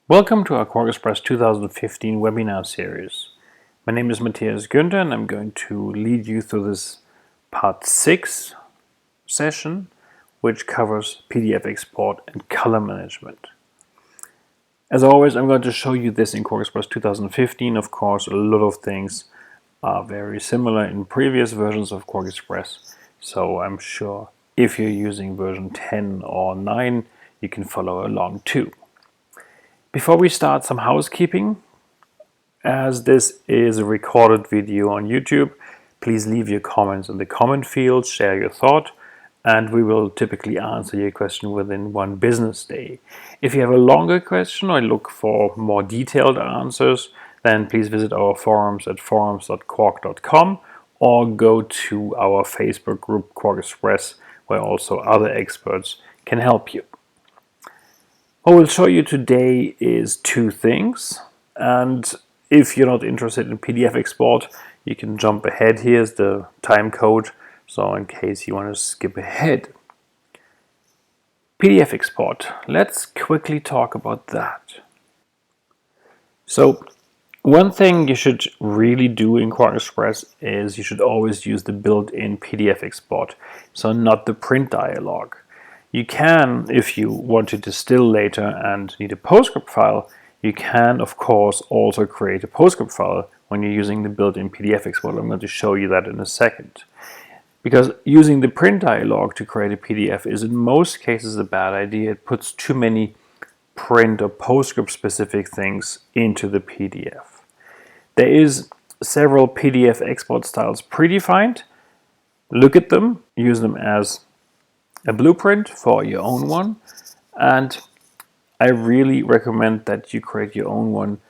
Welcome to our QuarkXpress 2015 webinar series. My name is Matthias Günther and I'm going to lead you through this part 6 session, which covers PDF export and color management. As always, I'm going to show you this in QuarkXpress 2015. Of course, a lot of things are very similar in previous versions of QuarkXpress, so I'm sure if you're using version 10 or 9, you can follow along too. Before we start, some housekeeping. As this is a recorded video on YouTube, please leave your comments in the comment field, share your thought, and we will typically answer your question within one business day. If you have a longer question or look for more detailed answers, then please visit our forums at forums.quark.com or go to our Facebook group QuarkXpress, where also other experts can help you. What we'll show you today is two things, and if you're not interested in PDF export, you can jump ahead. Here's the time code, so in case you want to skip ahead. PDF export, let's quickly talk about that. So one thing you should really do in QuarkXpress is you should always use the built-in PDF export, so not the print dialog. You can, if you want to distill later and need a PostScript file, you can of course also create a PostScript file when you're using the built-in PDF export. I'm going to show you that in a second. Because using the print dialog to create a PDF is in most cases a bad idea. It puts too many print or PostScript specific things into the PDF. There is several PDF export styles predefined. Look at them, use them as a blueprint for your own one, and I really recommend that you create your own one.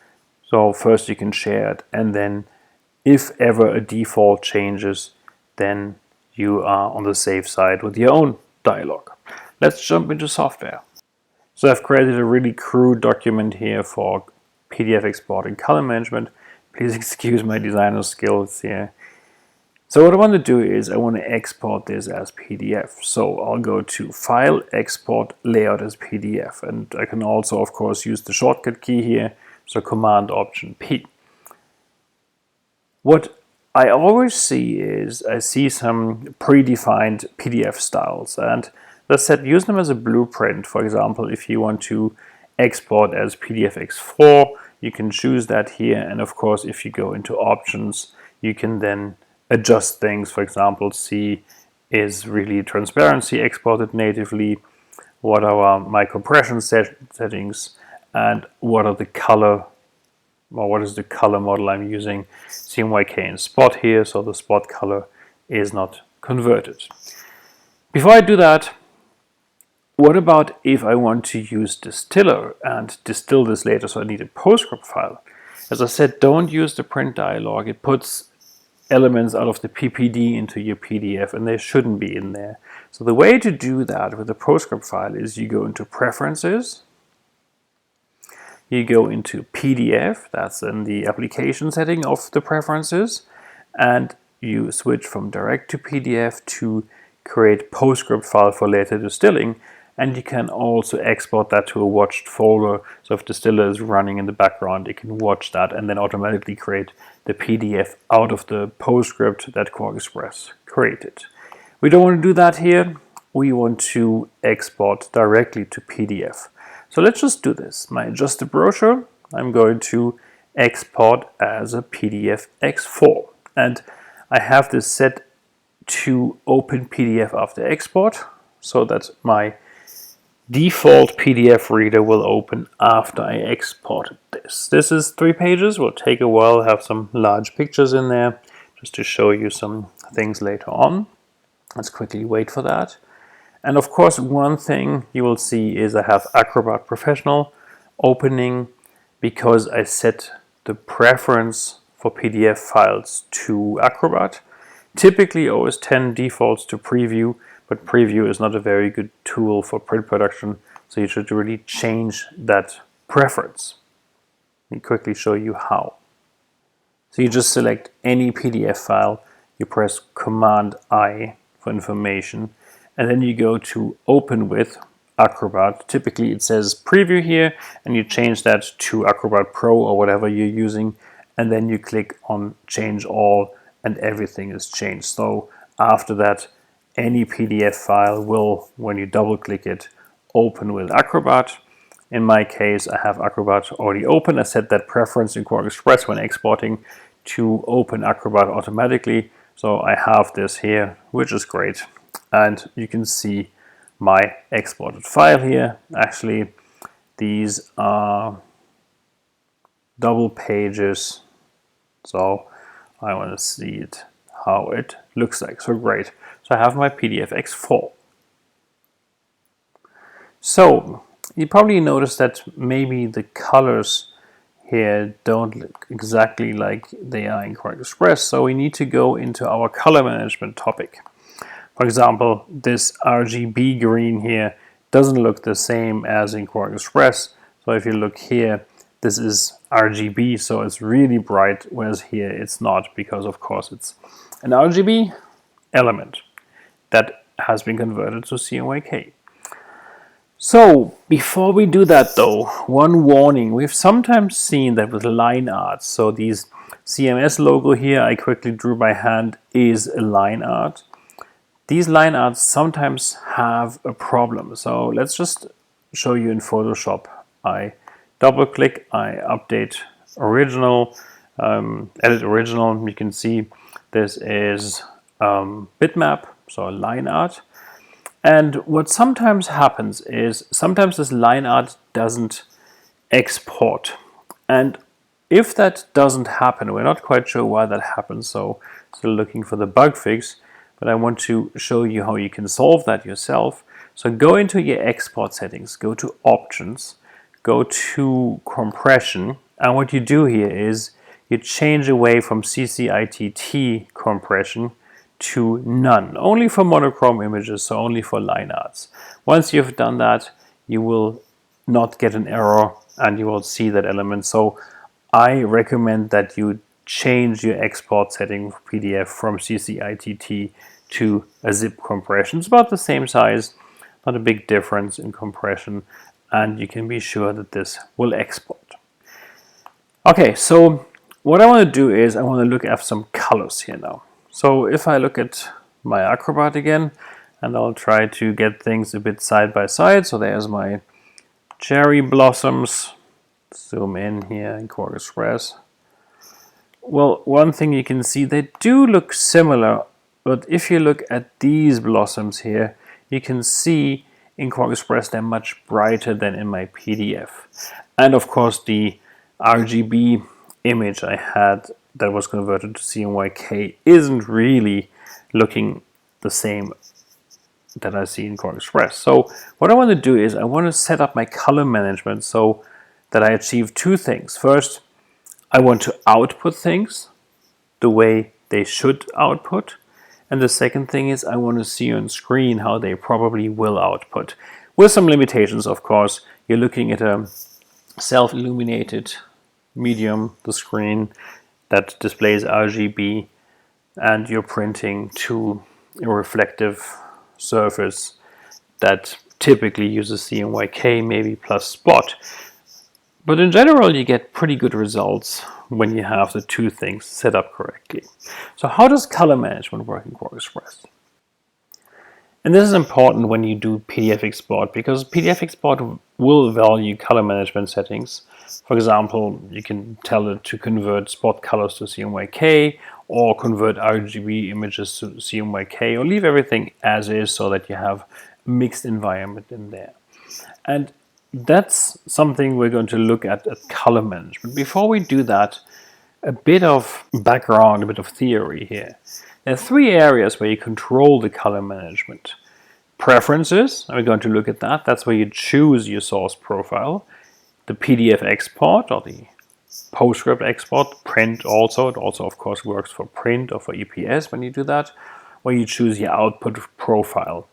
So first you can share it, and then if ever a default changes, then you are on the safe side with your own dialog. Let's jump into software. So I've created a really crude document here for PDF export and color management. Please excuse my designer skills here. So what I want to do is I want to export this as PDF. So I'll go to File, Export, Layout as PDF. And I can also, of course, use the shortcut key here, so Command Option P. What I always see is I see some predefined PDF styles. And as I said, use them as a blueprint. For example, if you want to export as PDF X4, you can choose that here. And of course, if you go into Options, you can then adjust things. For example, see is really transparency exported natively, what are my compression settings, and what are the color, or what is the color model I'm using. CMYK and spot here, so the spot color is not converted. Before I do that, what about if I want to use Distiller and distill this later, so I need a PostScript file? As I said, don't use the print dialog. It puts elements out of the PPD into your PDF, and they shouldn't be in there. So the way to do that with a PostScript file is you go into Preferences, you go into PDF, that's in the application setting of the preferences, and you switch from Direct to PDF to create PostScript file for later distilling. And you can also export that to a watched folder. So if Distiller is running in the background, you can watch that and then automatically create the PDF out of the PostScript that QuarkXpress created. We don't want to do that here. We want to export directly to PDF. So let's just do this. My adjust the brochure, I'm going to export as a PDF X4. And I have this set to open PDF after export, so that my default PDF reader will open after I exported this. This is 3 pages, will take a while, have some large pictures in there, just to show you some things later on. Let's quickly wait for that. And of course, one thing you will see is I have Acrobat Professional opening because I set the preference for PDF files to Acrobat. Typically OS X defaults to Preview, but Preview is not a very good tool for print production, so you should really change that preference. Let me quickly show you how. So you just select any PDF file, you press Command I for information, and then you go to Open With Acrobat. Typically it says preview here, and you change that to Acrobat Pro or whatever you're using, and then you click on change all and everything is changed. So after that, any PDF file will, when you double click it, open with Acrobat. In my case, I have Acrobat already open. I set that preference in QuarkXPress when exporting to open Acrobat automatically. So I have this here, which is great. And you can see my exported file here. Actually, these are double pages. So I want to see it, how it looks like. So great. So I have my PDFX4. So you probably noticed that maybe the colors here don't look exactly like they are in QuarkXPress. So we need to go into our color management topic. For example, this RGB green here doesn't look the same as in QuarkXPress. So if you look here, this is RGB, so it's really bright, whereas here it's not, because of course it's an RGB element that has been converted to CMYK. So before we do that though, one warning. We've sometimes seen that with line art, so these CMS logo here I quickly drew by hand is a line art. These line arts sometimes have a problem. So let's just show you in Photoshop. I double click, I update original, edit original. You can see this is bitmap, so a line art. And what sometimes happens is sometimes this line art doesn't export. And if that doesn't happen, we're not quite sure why that happens, so still looking for the bug fix, but I want to show you how you can solve that yourself. So go into your export settings, go to options, go to compression, and what you do here is you change away from CCITT compression to none, only for monochrome images, so only for line arts. Once you've done that, you will not get an error and you will see that element. So I recommend that you change your export setting for PDF from CCITT to a zip compression. It's about the same size, not a big difference in compression, and you can be sure that this will export. Okay, so what I want to do is I want to look at some colors here now. So if I look at my Acrobat again, and I'll try to get things a bit side by side. So there's my cherry blossoms. Zoom in here in QuarkXPress. Well, one thing you can see, they do look similar, but if you look at these blossoms here, you can see in QuarkXPress they're much brighter than in my PDF. And of course the RGB image I had that was converted to CMYK isn't really looking the same that I see in QuarkXPress. So what I want to do is I want to set up my color management so that I achieve two things. First, I want to output things the way they should output. And the second thing is I want to see on screen how they probably will output. With some limitations, of course. You're looking at a self-illuminated medium, the screen, that displays RGB, and you're printing to a reflective surface that typically uses CMYK, maybe plus spot. But in general, you get pretty good results when you have the two things set up correctly. So how does color management work in QuarkXPress? And this is important when you do PDF export, because PDF export will value color management settings. For example, you can tell it to convert spot colors to CMYK, or convert RGB images to CMYK, or leave everything as is so that you have a mixed environment in there. And that's something we're going to look at color management. Before we do that, a bit of background, a bit of theory here. There are three areas where you control the color management. Preferences, and we're going to look at that. That's where you choose your source profile. The PDF export or the PostScript export, print also. It also, of course, works for print or for EPS when you do that, where you choose your output profile.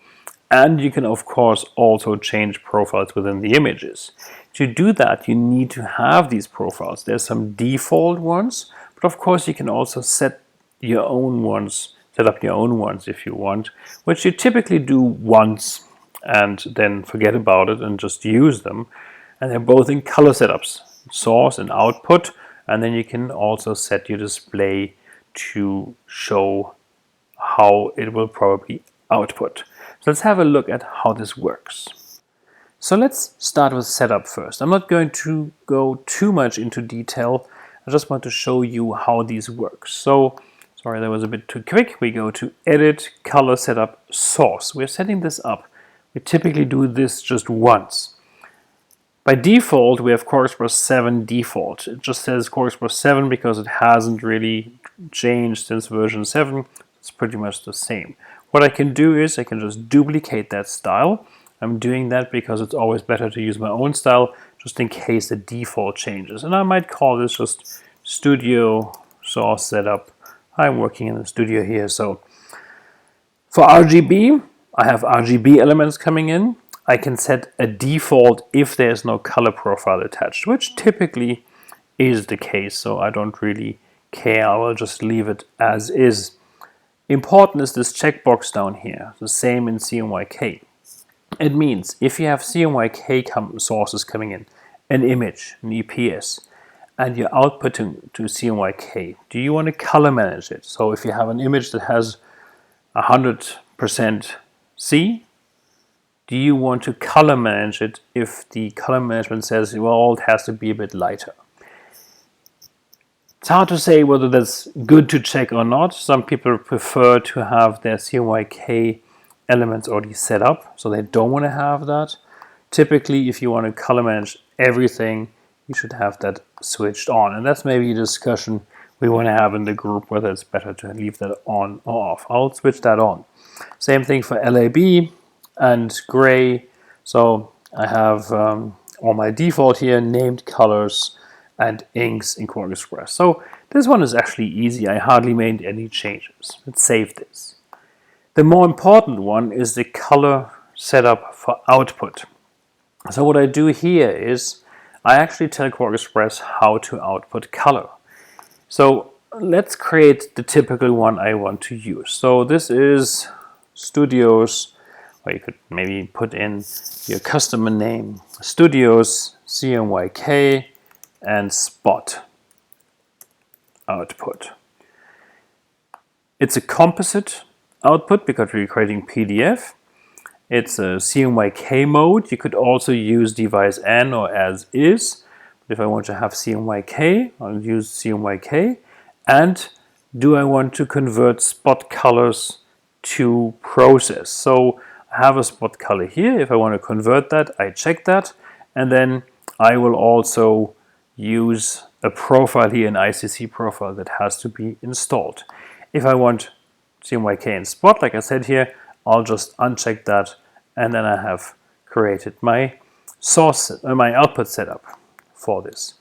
And you can, of course, also change profiles within the images. To do that, you need to have these profiles. There's some default ones, but of course you can also set your own ones, set up your own ones if you want, which you typically do once and then forget about it and just use them. And they're both in color setups, source and output, and then you can also set your display to show how it will probably output. So let's have a look at how this works. So let's start with setup first. I'm not going to go too much into detail. I just want to show you how these work. So, sorry, that was a bit too quick. We go to Edit, Color Setup, Source. We're setting this up. We typically do this just once. By default, we have CorelXPress 7 default. It just says CorelXPress 7 because it hasn't really changed since version 7. It's pretty much the same. What I can do is I can just duplicate that style. I'm doing that because it's always better to use my own style just in case the default changes. And I might call this just Studio Source Setup. I'm working in the studio here. So for RGB, I have RGB elements coming in. I can set a default if there's no color profile attached, which typically is the case, so I don't really care. I will just leave it as is. Important is this checkbox down here, the same in CMYK. It means if you have CMYK sources coming in, an image, an EPS, and you're outputting to CMYK, do you want to color manage it? So if you have an image that has 100% C, do you want to color manage it if the color management says, well, it has to be a bit lighter? It's hard to say whether that's good to check or not. Some people prefer to have their CMYK elements already set up, so they don't want to have that. Typically, if you want to color manage everything, you should have that switched on. And that's maybe a discussion we want to have in the group, whether it's better to leave that on or off. I'll switch that on. Same thing for LAB and gray. So I have all my default here, named colors and inks in CorelXPress. So this one is actually easy. I hardly made any changes. Let's save this. The more important one is the color setup for output. So what I do here is I actually tell CorelXPress how to output color. So let's create the typical one I want to use. So this is Studios, or you could maybe put in your customer name, Studios, CMYK, and Spot output. It's a composite output because we're creating PDF. It's a CMYK mode. You could also use device N or as is. But if I want to have CMYK, I'll use CMYK. And do I want to convert spot colors to process? So I have a spot color here. If I want to convert that, I check that. And then I will also use a profile here, an ICC profile that has to be installed. If I want CMYK and Spot, like I said here, I'll just uncheck that, and then I have created my source, my output setup for this.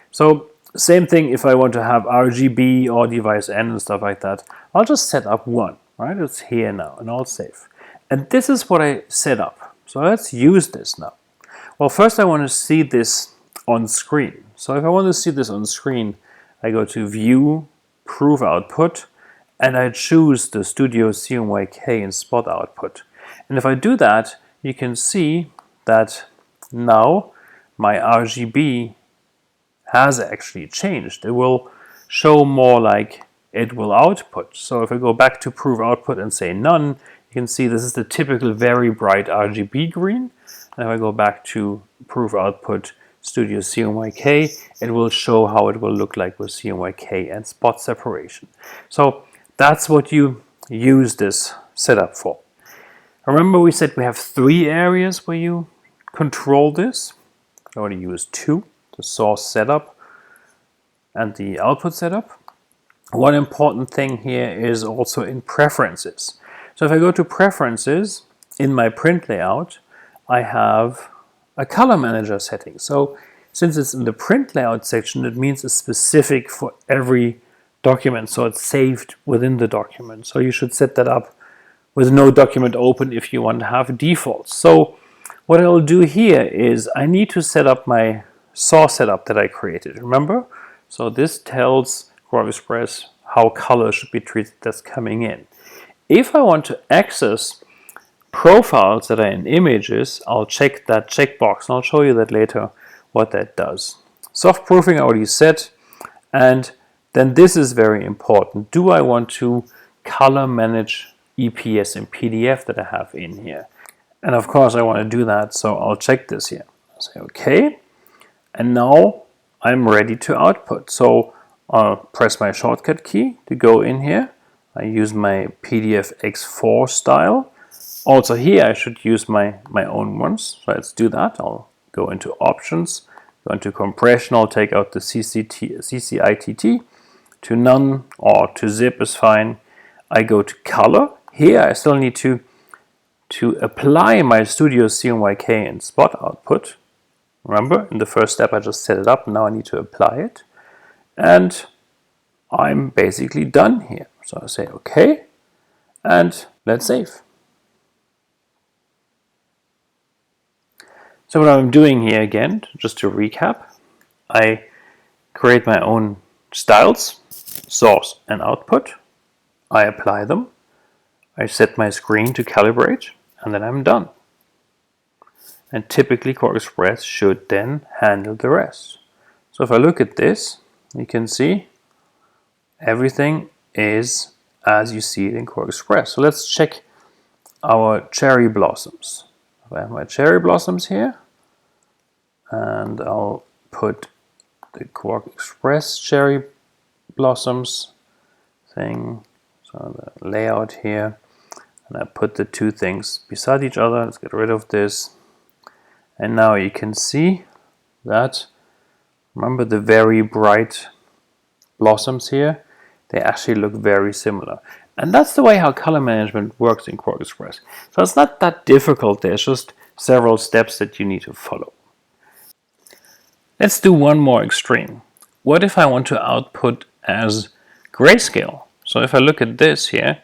So same thing if I want to have RGB or device N and stuff like that, I'll just set up one, right? It's here now, and I'll save. And this is what I set up. So let's use this now. Well, first I want to see this on screen. So if I want to see this on screen, I go to View, Proof Output, and I choose the Studio CMYK and Spot output. And if I do that, you can see that now my RGB has actually changed. It will show more like it will output. So if I go back to Proof Output and say None, you can see this is the typical very bright RGB green. And if I go back to Proof Output Studio CMYK, it will show how it will look like with CMYK and Spot separation. So that's what you use this setup for. Remember we said we have 3 areas where you control this. I already used 2, the source setup and the output setup. One important thing here is also in preferences. So if I go to preferences, in my print layout, I have a color manager setting. So since it's in the print layout section, it means it's specific for every document. So it's saved within the document. So you should set that up with no document open if you want to have defaults. So what I'll do here is I need to set up my source setup that I created. Remember? So this tells CorelXPress how color should be treated that's coming in. If I want to access profiles that are in images, I'll check that checkbox and I'll show you that later what that does. Soft proofing I already said, and then this is very important. Do I want to color manage EPS and PDF that I have in here? And of course I want to do that, so I'll check this here. I'll say OK, and now I'm ready to output. So I'll press my shortcut key to go in here. I use my PDF X4 style. Also here I should use my own ones. So let's do that. I'll go into options, go into compression. I'll take out the CCITT to none, or to zip is fine. I go to color. Here I still need to apply my Studio CMYK and Spot output. Remember, in the first step I just set it up, now I need to apply it. And I'm basically done here. So I say OK, and let's save. So what I'm doing here again, just to recap, I create my own styles, source and output. I apply them. I set my screen to calibrate, and then I'm done. And typically QuarkXPress should then handle the rest. So if I look at this, you can see everything is as you see it in QuarkXPress. So let's check our cherry blossoms. I have my cherry blossoms here, and I'll put the QuarkXPress cherry blossoms thing, so the layout here, and I put the two things beside each other. Let's get rid of this, and now you can see that, remember the very bright blossoms here, they actually look very similar. And that's the way how color management works in QuarkXPress. So it's not that difficult, there's just several steps that you need to follow. Let's do one more extreme. What if I want to output as grayscale? So if I look at this here,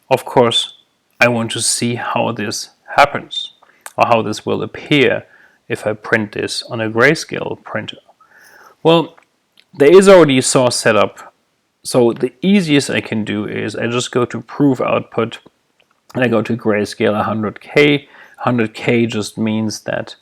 of course, I want to see how this happens, or how this will appear if I print this on a grayscale printer. Well, there is already a source setup. So the easiest I can do is I just go to proof output and I go to grayscale 100K. 100K just means that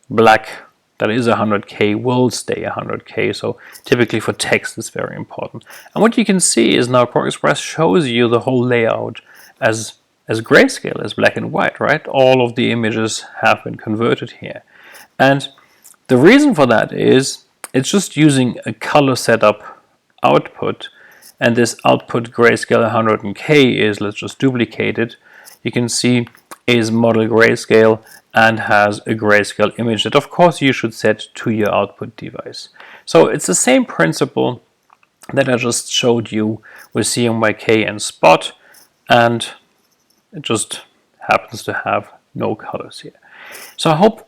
black that is 100K will stay 100K. So typically for text it's very important. And what you can see is now QuarkXPress shows you the whole layout as grayscale, as black and white, right? All of the images have been converted here. And the reason for that is it's just using a color setup output, and this output grayscale 100K is, let's just duplicate it, you can see is model grayscale and has a grayscale image that of course you should set to your output device. So it's the same principle that I just showed you with CMYK and Spot, and it just happens to have no colors here. So I hope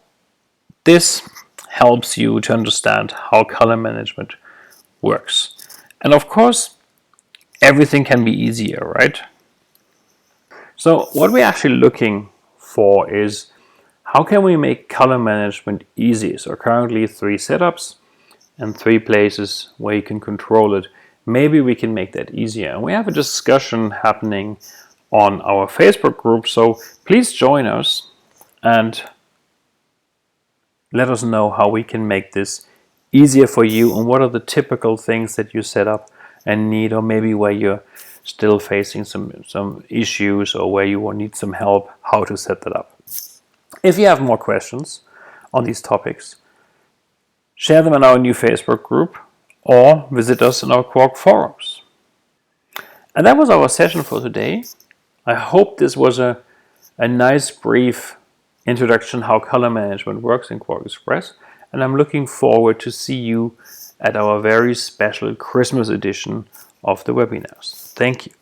this helps you to understand how color management works. And of course, everything can be easier, right? So what we're actually looking for is how can we make color management easy? So currently 3 setups and 3 places where you can control it. Maybe we can make that easier. And we have a discussion happening on our Facebook group, so please join us and let us know how we can make this easier for you, and what are the typical things that you set up and need, or maybe where you're still facing some issues, or where you will need some help how to set that up. If you have more questions on these topics, share them in our new Facebook group or visit us in our Quark forums. And that was our session for today. I hope this was a nice brief introduction how color management works in QuarkXPress, and I'm looking forward to see you at our very special Christmas edition of the webinars. Thank you.